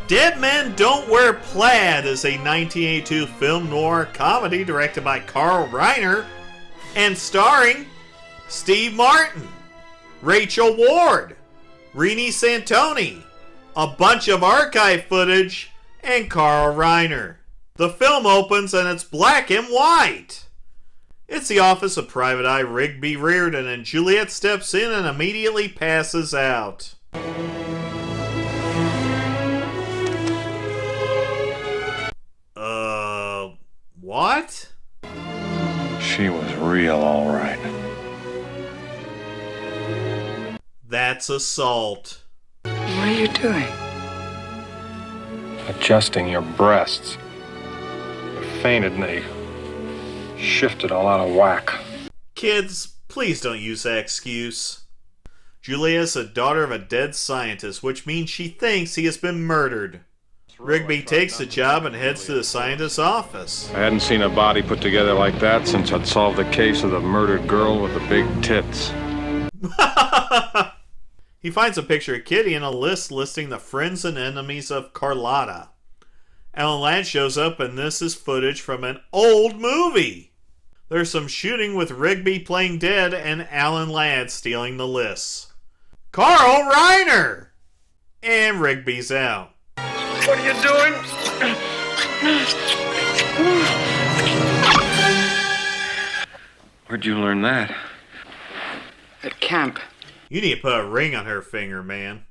Dead Men Don't Wear Plaid is a 1982 film noir comedy directed by Carl Reiner and starring Steve Martin, Rachel Ward, Reni Santoni, a bunch of archive footage, and Carl Reiner. The film opens and it's black and white. It's the office of Private Eye Rigby Reardon, and Juliet steps in and immediately passes out. What? She was real all right. That's assault. What are you doing? Adjusting your breasts. You fainted and they shifted all out of whack. Kids, please don't use that excuse. Julia's the daughter of a dead scientist, which means she thinks he has been murdered. Rigby takes the job and heads to the scientist's office. I hadn't seen a body put together like that since I'd solved the case of the murdered girl with the big tits. He finds a picture of Kitty and a list listing the friends and enemies of Carlotta. Alan Ladd shows up, and this is footage from an old movie. There's some shooting with Rigby playing dead and Alan Ladd stealing the lists. Carl Reiner! And Rigby's out. What are you doing? Where'd you learn that? At camp. You need to put a ring on her finger, man.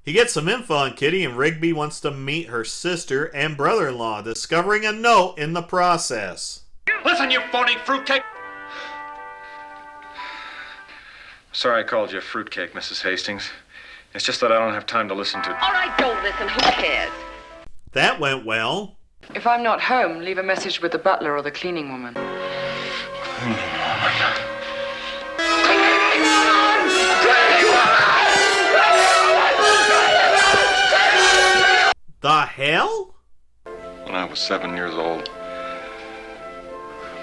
He gets some info on Kitty, and Rigby wants to meet her sister and brother-in-law, discovering a note in the process. Listen, you phony fruitcake! Sorry I called you a fruitcake, Mrs. Hastings. It's just that I don't have time to listen to... All right, don't listen. Who cares? That went well. If I'm not home, leave a message with the butler or the cleaning woman. The hell? When I was 7 years old,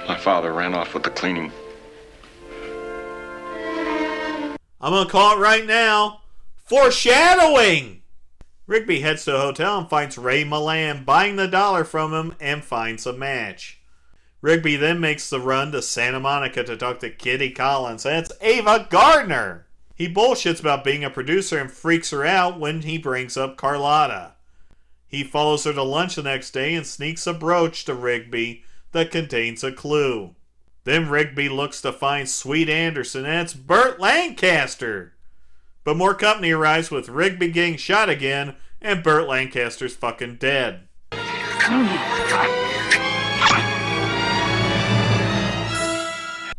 my father ran off with the cleaning. I'm gonna call it right now. Foreshadowing! Rigby heads to a hotel and finds Ray Milan buying the dollar from him and finds a match. Rigby then makes the run to Santa Monica to talk to Kitty Collins, and it's Ava Gardner. He bullshits about being a producer and freaks her out when he brings up Carlotta. He follows her to lunch the next day and sneaks a brooch to Rigby that contains a clue. Then Rigby looks to find Sweet Anderson, and it's Burt Lancaster. But more company arrives with Rigby getting shot again, and Burt Lancaster's fucking dead.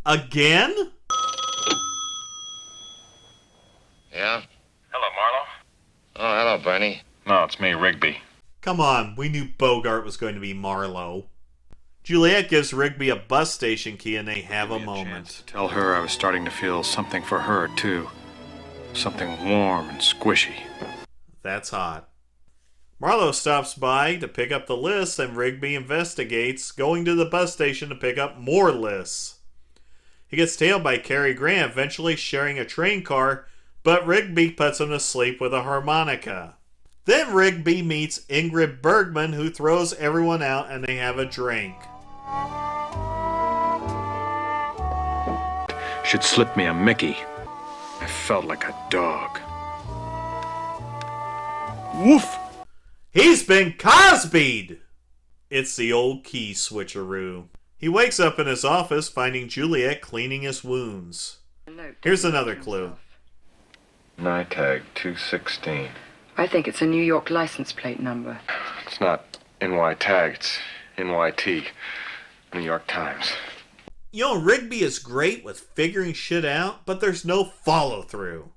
Again? Yeah? Hello, Marlo. Oh, hello, Bernie. No, it's me, Rigby. Come on, we knew Bogart was going to be Marlowe. Juliet gives Rigby a bus station key and they have a moment. Tell her I was starting to feel something for her, too. Something warm and squishy. That's hot. Marlowe stops by to pick up the lists, and Rigby investigates, going to the bus station to pick up more lists. He gets tailed by Cary Grant, eventually sharing a train car, but Rigby puts him to sleep with a harmonica. Then Rigby meets Ingrid Bergman, who throws everyone out and they have a drink. Should slip me a Mickey. I felt like a dog. Woof! He's been Cosby'd! It's the old key switcheroo. He wakes up in his office finding Juliet cleaning his wounds. Here's another clue. NITAG 216. I think it's a New York license plate number. It's not NY tag, it's NYT. New York Times. You know, Rigby is great with figuring shit out, but there's no follow-through.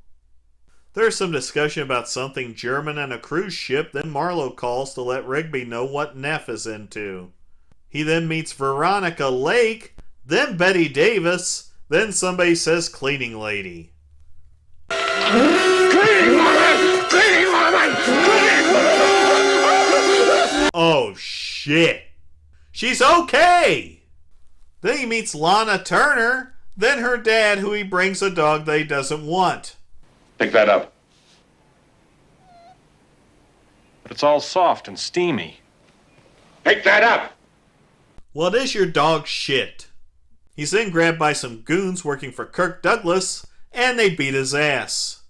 There's some discussion about something German and a cruise ship, then Marlowe calls to let Rigby know what Neff is into. He then meets Veronica Lake, then Betty Davis, then somebody says cleaning lady. Cleaning woman! Cleaning woman! Cleaning woman! Oh shit! She's okay! Then he meets Lana Turner, then her dad, who he brings a dog that he doesn't want. Pick that up. But it's all soft and steamy. Pick that up! Well, it is your dog's shit. He's then grabbed by some goons working for Kirk Douglas, and they beat his ass.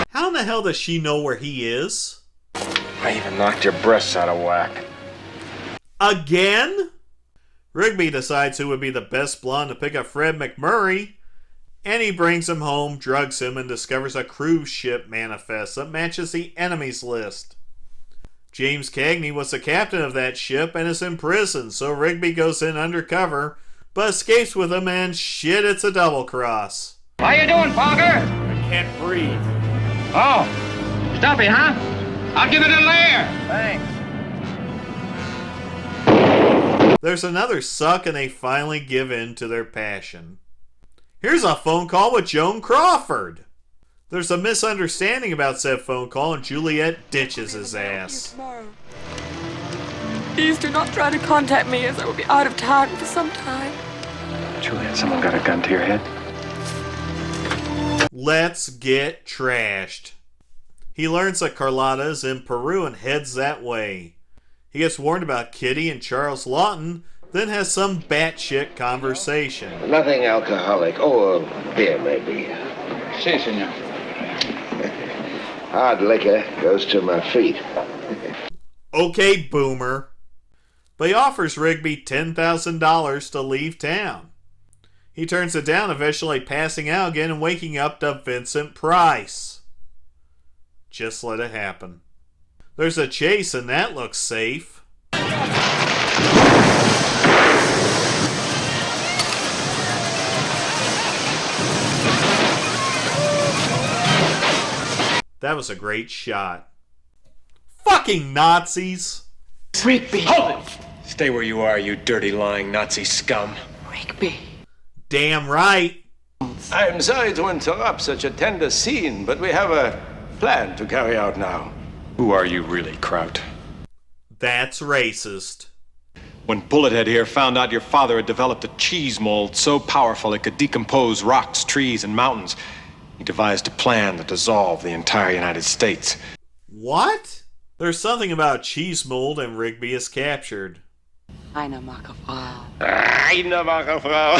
How in the hell does she know where he is? I even knocked your breasts out of whack. Again? Rigby decides who would be the best blonde to pick up Fred McMurray, and he brings him home, drugs him, and discovers a cruise ship manifest that matches the enemies list. James Cagney was the captain of that ship and is in prison, so Rigby goes in undercover, but escapes with him, and shit, it's a double cross. How you doing, Parker? I can't breathe. Oh, stuffy, huh? I'll give it a layer. Thanks. There's another suck, and they finally give in to their passion. Here's a phone call with Joan Crawford. There's a misunderstanding about said phone call, and Juliet ditches his ass. Please do not try to contact me, as I will be out of town for some time. Juliet, someone got a gun to your head? Let's get trashed. He learns that Carlotta is in Peru and heads that way. He gets warned about Kitty and Charles Lawton, then has some batshit conversation. Nothing alcoholic. Oh, beer maybe. Si, senor. Hard liquor goes to my feet. Okay, boomer. But he offers Rigby $10,000 to leave town. He turns it down, eventually passing out again and waking up to Vincent Price. Just let it happen. There's a chase, and that looks safe. That was a great shot. Fucking Nazis! Rigby! Hold it! Stay where you are, you dirty, lying Nazi scum. Rigby. Damn right! I'm sorry to interrupt such a tender scene, but we have a plan to carry out now. Who are you really, Kraut? That's racist. When Bullethead here found out your father had developed a cheese mold so powerful it could decompose rocks, trees, and mountains, he devised a plan to dissolve the entire United States. What? There's something about cheese mold and Rigby is captured. Eine Marke Frau. Eine Marke Frau.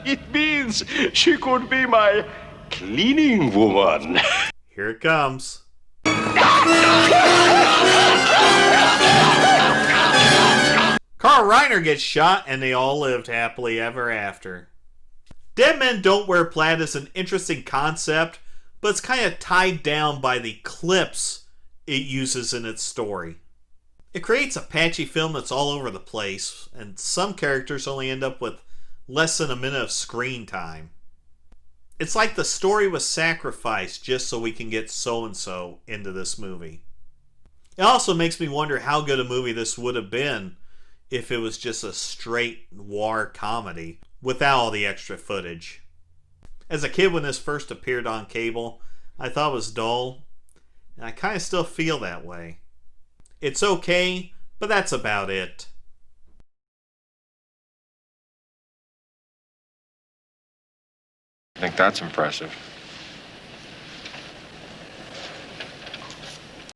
It means she could be my cleaning woman. Here it comes. Carl Reiner gets shot, and they all lived happily ever after. Dead Men Don't Wear Plaid is an interesting concept, but it's kind of tied down by the clips it uses in its story. It creates a patchy film that's all over the place, and some characters only end up with less than a minute of screen time. It's like the story was sacrificed just so we can get so-and-so into this movie. It also makes me wonder how good a movie this would have been if it was just a straight noir comedy without all the extra footage. As a kid, when this first appeared on cable, I thought it was dull, and I kind of still feel that way. It's okay, but that's about it. I think that's impressive.